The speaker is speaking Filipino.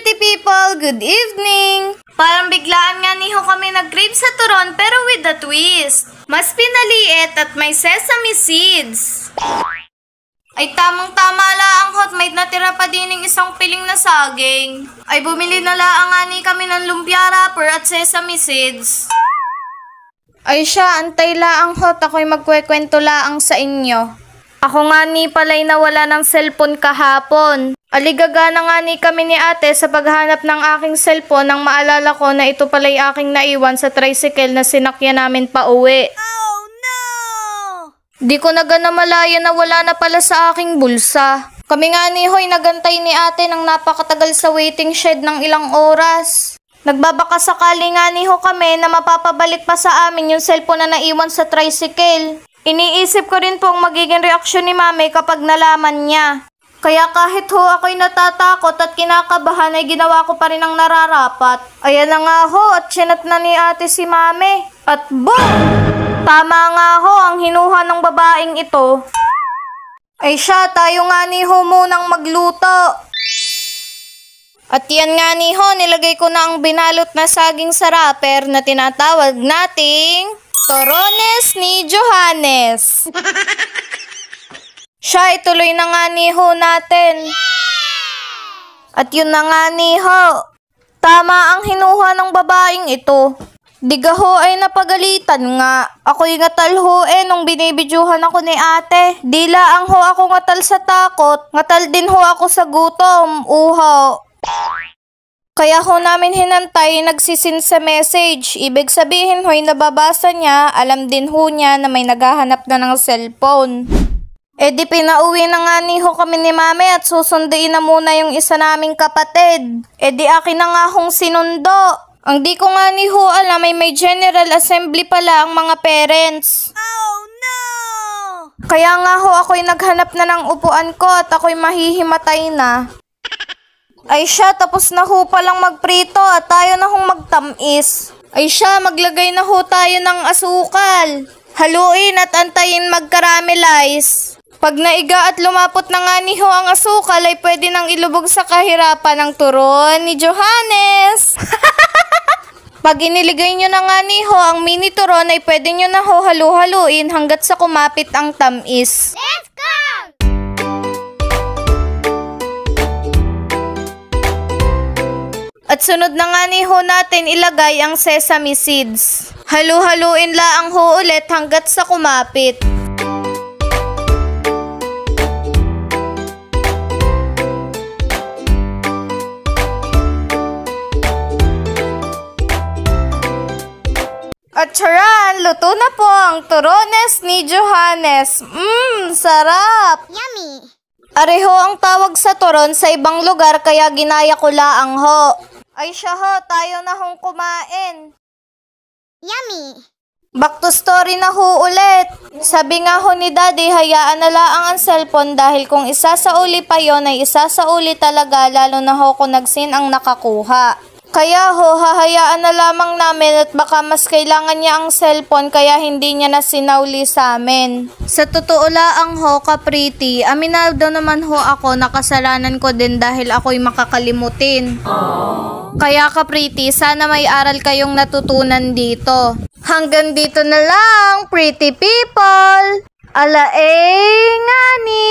pretty people! Good evening! Parang biglaan nga ni ho kami nag-crave sa turon pero with a twist. Mas pinaliit at may sesame seeds. Ay tamang-tama lang hot, may natira pa din ng isang piling na saging. Ay bumili na lang nga ni kami ng lumpia wrapper at sesame seeds. Ay siya, antay laang hot, ako'y magkwekwento laang sa inyo. Ako nga ni pala'y nawala ng cellphone kahapon. Aligaga na nga ni kami ni ate sa paghanap ng aking cellphone nang maalala ko na ito pala'y aking naiwan sa tricycle na sinakyan namin pa uwi. Oh no! Di ko na malaya na wala na pala sa aking bulsa. Kami nga ni hoy nagantay ni ate ng napakatagal sa waiting shed ng ilang oras. Nagbabaka sakali nga ni ho kami na mapapabalik pa sa amin yung cellphone na naiwan sa tricycle. Iniisip ko rin pong magiging reaksyon ni mami kapag nalaman niya. Kaya kahit ho ako'y natatakot at kinakabahan ay ginawa ko pa rin ang nararapat. Ayan na nga ho at chinat na ni ate si mami. At boom! Tama nga ho ang hinuha ng babaeng ito. Ay siya, tayo nga ni ho munang magluto. At yan nga ni ho, nilagay ko na ang binalot na saging sa wrapper na tinatawag nating Torones ni Johannes. Siya, ituloy na nga ni ho natin. At yun na nga ni ho. Tama ang hinuha ng babaeng ito. Diga ho ay napagalitan nga. Ako'y ngatal ho nung binibidyuhan ako ni ate. Dila ang ho ako ngatal sa takot. Ngatal din ho ako sa gutom. Uho. Kaya ho namin hinantay, nagsisin sa message. Ibig sabihin ho'y nababasa niya, alam din ho niya na may naghahanap na ng cellphone. E di pinauwi na nga ni ho kami ni mami at susunduin na muna yung isa naming kapatid. E di akin na nga hong sinundo. Ang di ko nga ni ho alam ay may general assembly pala ang mga parents. Oh no! Kaya nga ho ako'y naghanap na ng upuan ko at ako'y mahihimatay na. Ay siya, tapos na ho palang magprito at tayo na hong magtamis. Ay siya, maglagay na ho tayo ng asukal. Haluin at antayin mag-caramelize. Pag naiga at lumapot na nga ni ho ang asukal ay pwede nang ilubog sa kahirapan ng turon ni Johannes. Pag iniligay nyo na nga ni ho ang mini turon ay pwede nyo na ho halu-haluin hanggat sa kumapit ang tamis. Let's go! At sunod na nga ni ho natin ilagay ang sesame seeds. Halu-haluin laang ho ulit hanggat sa kumapit. At charan, luto na po ang Torones ni Johannes. Sarap! Yummy! Areho ang tawag sa turon sa ibang lugar kaya ginaya ko laang ho. Ay siya ho, tayo na hong kumain. Yummy! Back to story na ho ulit. Sabi nga ho ni daddy, hayaan na laang ang cellphone dahil kung isasauli pa yon ay isasauli talaga lalo na ho kung nagsin ang nakakuha. Kaya ho, hahayaan na lamang namin at baka mas kailangan niya ang cellphone kaya hindi niya na sinauli sa amin. Sa totoo laang ho, kapriti, aminado naman ho ako na kasalanan ko din dahil ako'y makakalimutin. Kaya kapriti, sana may aral kayong natutunan dito. Hanggang dito na lang, pretty people! Alae nga ni!